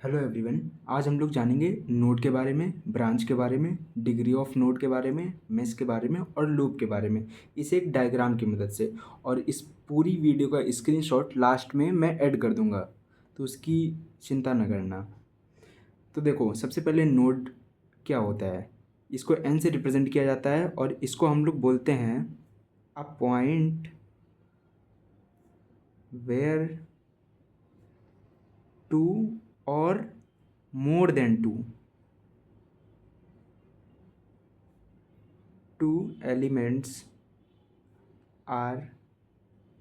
Hello everyone. आज हम लोग जानेंगे नोड के बारे में, ब्रांच के बारे में, डिग्री ऑफ नोड के बारे में, मेश के बारे में और लूप के बारे में, इसे एक डायग्राम की मदद से। और इस पूरी वीडियो का स्क्रीनशॉट लास्ट में मैं ऐड कर दूंगा, तो उसकी चिंता न करना। तो देखो, सबसे पहले नोड क्या होता है। इसको एन से रिप्रेजेंट किया जाता है और इसको हम लोग बोलते हैं अ पॉइंट वेयर टू और more than two elements are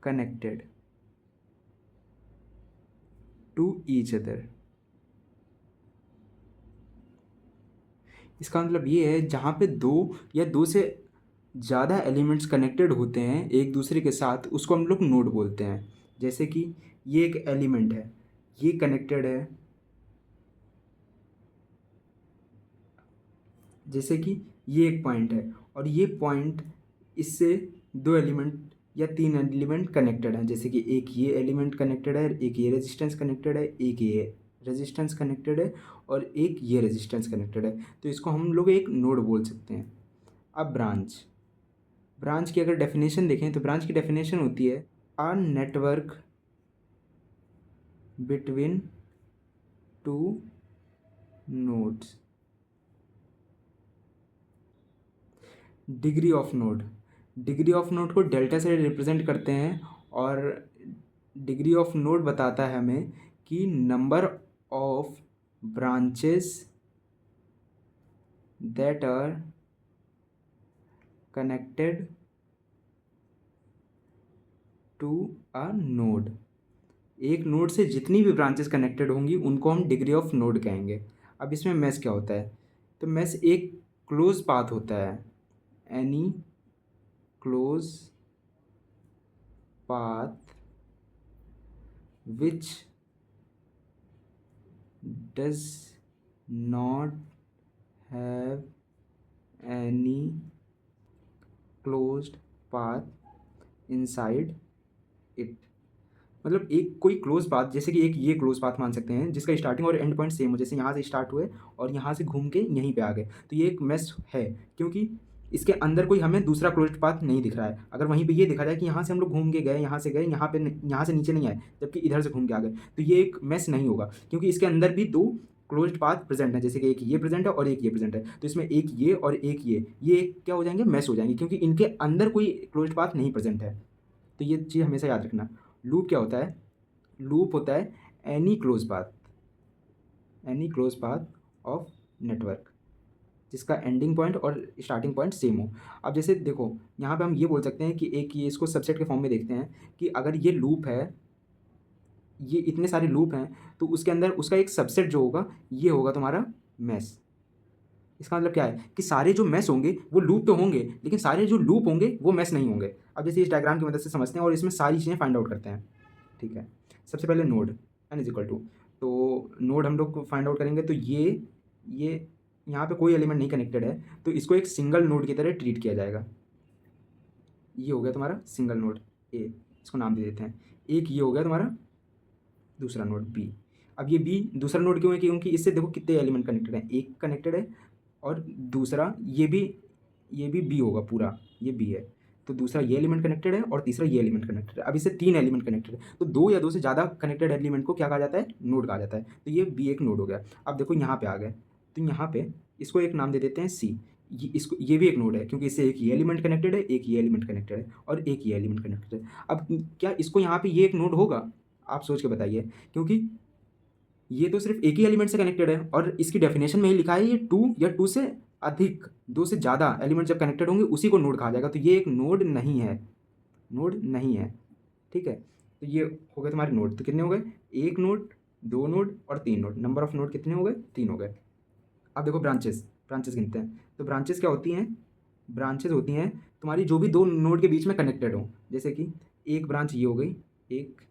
connected to each other। इसका मतलब ये है जहाँ पे दो या दो से ज़्यादा एलिमेंट्स कनेक्टेड होते हैं एक दूसरे के साथ, उसको हम लोग नोड बोलते हैं। जैसे कि ये एक एलिमेंट है, ये कनेक्टेड है। जैसे कि ये एक पॉइंट है और ये पॉइंट इससे दो एलिमेंट या तीन एलिमेंट कनेक्टेड हैं। जैसे कि एक ये एलिमेंट कनेक्टेड है, एक ये रेजिस्टेंस कनेक्टेड है, एक ये रेजिस्टेंस कनेक्टेड है और एक ये रेजिस्टेंस कनेक्टेड है। तो इसको हम लोग एक नोड बोल सकते हैं। अब ब्रांच, ब्रांच की अगर डेफिनेशन देखें तो ब्रांच की डेफिनेशन होती है a network between two nodes. Degree of node, degree of node को डेल्टा से रिप्रेजेंट करते हैं और डिग्री ऑफ नोड बताता है हमें कि number of branches that are connected to a node. एक नोड से जितनी भी ब्रांचेस कनेक्टेड होंगी उनको हम डिग्री ऑफ नोड कहेंगे। अब इसमें मैश क्या होता है, तो मैश एक क्लोज पाथ होता है। Any close path which does not have any closed path inside it। मतलब एक कोई क्लोज पाथ, जैसे कि एक ये क्लोज पाथ मान सकते हैं जिसका स्टार्टिंग और एंड पॉइंट सेम हो। जैसे यहाँ से स्टार्ट हुए और यहाँ से घूम के यहीं पे आ गए, तो ये एक मेश है क्योंकि इसके अंदर कोई हमें दूसरा क्लोज पाथ नहीं दिख रहा है। अगर वहीं पे ये दिखा जाए कि यहाँ से हम लोग घूम के गए, यहाँ से गए, यहाँ पे यहाँ से नीचे नहीं आए, जबकि इधर से घूम के आ गए, तो ये एक मेश नहीं होगा क्योंकि इसके अंदर भी दो क्लोज्ड पाथ प्रेजेंट है। जैसे कि एक ये प्रेजेंट है और एक ये प्रेजेंट है, तो इसमें एक ये और एक ये क्या हो जाएंगे, मैश हो जाएंगे क्योंकि इनके अंदर कोई क्लोज्ड पाथ नहीं प्रेजेंट है। तो ये चीज़ हमेशा याद रखना। लूप क्या होता है, लूप होता है any close path, any close path of network जिसका एंडिंग पॉइंट और स्टार्टिंग पॉइंट सेम हो। अब जैसे देखो, यहाँ पे हम ये बोल सकते हैं कि एक ये, इसको सबसेट के फॉर्म में देखते हैं कि अगर ये लूप है, ये इतने सारे लूप हैं, तो उसके अंदर उसका एक सबसेट जो होगा ये होगा तुम्हारा मैश। इसका मतलब क्या है कि सारे जो मैश होंगे वो लूप तो होंगे, लेकिन सारे जो लूप होंगे वो मैश नहीं होंगे। अब जैसे इस डायग्राम की मदद से समझते हैं और इसमें सारी चीज़ें फाइंड आउट करते हैं। ठीक है, सबसे पहले node N is equal to, तो नोड हम लोग फाइंड आउट करेंगे। तो ये यहाँ पे कोई एलिमेंट नहीं कनेक्टेड है, तो इसको एक सिंगल नोड की तरह ट्रीट किया जाएगा। ये हो गया तुम्हारा सिंगल नोड ए, इसको नाम दे देते हैं। एक ये हो गया तुम्हारा दूसरा नोड बी। अब ये बी दूसरा नोड क्यों है, क्योंकि इससे देखो कितने एलिमेंट कनेक्टेड हैं, एक कनेक्टेड है और दूसरा ये भी बी होगा पूरा, ये बी है। तो दूसरा ये एलिमेंट कनेक्टेड है और तीसरा ये एलिमेंट कनेक्टेड है। अब इससे तीन एलिमेंट कनेक्टेड है, तो दो या दो से ज़्यादा कनेक्टेड एलिमेंट को क्या कहा जाता है, नोड कहा जाता है। तो ये बी एक नोड हो गया। अब देखो यहाँ पे आ गए, तो यहाँ पे इसको एक नाम दे देते हैं सी। ये भी एक नोड है क्योंकि इससे एक ये एलिमेंट कनेक्टेड है, एक ये एलिमेंट कनेक्टेड है और एक ये एलिमेंट कनेक्टेड है। अब क्या इसको यहाँ पे ये एक नोड होगा, आप सोच के बताइए, क्योंकि ये तो सिर्फ एक ही एलिमेंट से कनेक्टेड है और इसकी डेफिनेशन में ही लिखा है ये टू या टू से अधिक, दो से ज़्यादा एलिमेंट जब कनेक्टेड होंगे उसी को नोड कहा जाएगा। तो ये एक नोड नहीं है, नोड नहीं है। ठीक है, तो ये हो गए तुम्हारे नोड। तो कितने हो गए, एक नोड, दो नोड और तीन नोड। नंबर ऑफ नोड कितने हो गए, तीन हो गए। अब देखो ब्रांचेस, ब्रांचेस गिनते हैं। तो ब्रांचेस क्या होती हैं, ब्रांचेस होती हैं तुम्हारी जो भी दो नोड के बीच में कनेक्टेड हो। जैसे कि एक ब्रांच ये हो गई, एक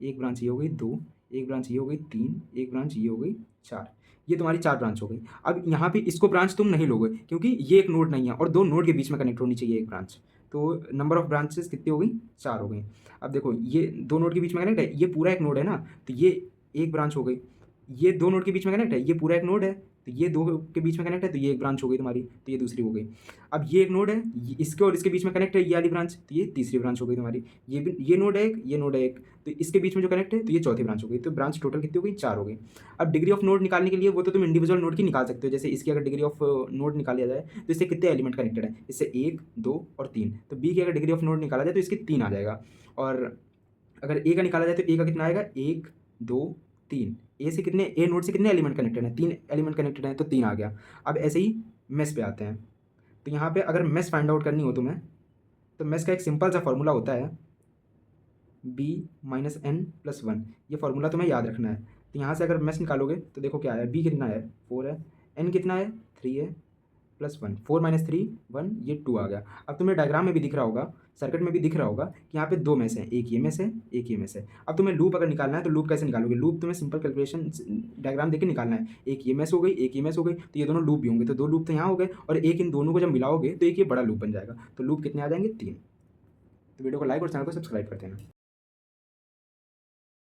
एक ब्रांच ये हो गई, दो, एक ब्रांच ये हो गई, तीन, एक ब्रांच ये हो गई, चार। ये तुम्हारी चार ब्रांच हो गई। अब यहाँ पे इसको ब्रांच तुम नहीं लोगे क्योंकि ये एक नोड नहीं है और दो नोड के बीच में कनेक्ट होनी चाहिए एक ब्रांच। तो नंबर ऑफ ब्रांचेस कितनी हो गई, चार हो गई। अब देखो ये दो नोड के बीच में कनेक्ट है, ये पूरा एक नोड है ना, तो ये एक ब्रांच हो गई। ये 2 नोड के बीच में कनेक्ट है, ये पूरा एक नोड है, तो ये 2 के बीच में कनेक्ट है, तो ये एक ब्रांच हो गई तुम्हारी, तो ये दूसरी हो गई। अब ये एक नोड है, इसके और इसके बीच में कनेक्ट है ये वाली ब्रांच, तो ये तीसरी ब्रांच हो गई तुम्हारी। ये नोड है एक, ये नोड है एक, तो इसके बीच में जो कनेक्ट है, तो ये चौथी ब्रांच हो गई। तो ब्रांच टोटल कितनी हो गई? 4 हो गई। अब डिग्री ऑफ नोड निकालने के लिए वो तो तुम इंडिविजुअल नोड की निकाल सकते हो, जैसे इसकी अगर डिग्री ऑफ नोड निकाला जाए तो इससे कितने एलिमेंट कनेक्टेड है? इससे 1, 2 और 3। तो बी की अगर डिग्री ऑफ नोड निकाला जाए तो इसके 3 आ जाएगा। और अगर ए का निकाला जाए तो ए का कितना आएगा? 1, 2, 3। ए नोड से कितने एलिमेंट कनेक्टेड हैं? 3 एलिमेंट कनेक्टेड हैं, तो 3 आ गया। अब ऐसे ही मेश पे आते हैं। तो यहाँ पे अगर मेश फाइंड आउट करनी हो तुम्हें, तो मेश का एक सिंपल सा फॉर्मूला होता है, b माइनस एन प्लस 1। ये फार्मूला तुम्हें याद रखना है। तो यहाँ से अगर मेश निकालोगे तो देखो क्या है, b कितना है? 4 है, n कितना है? 3 है, प्लस 1, 4 माइनस 3 1, ये 2 आ गया। अब तुम्हें डायग्राम में भी दिख रहा होगा, सर्किट में भी दिख रहा होगा कि यहाँ पे 2 मेश हैं, एक ये मेश है, एक ये मेश है। अब तुम्हें लूप अगर निकालना है तो लूप कैसे निकालोगे? लूप तुम्हें सिंपल कैलकुलेशन डायग्राम देख के निकालना है। एक ये मेश हो गई, एक ये मेश हो गई, तो ये दोनों लूप भी होंगे, तो 2 लूप तो यहाँ हो गए, और एक इन दोनों को जब मिलाओगे तो एक ये बड़ा लूप बन जाएगा। तो लूप कितने आ जाएंगे? 3। तो वीडियो को लाइक और चैनल को सब्सक्राइब कर देना।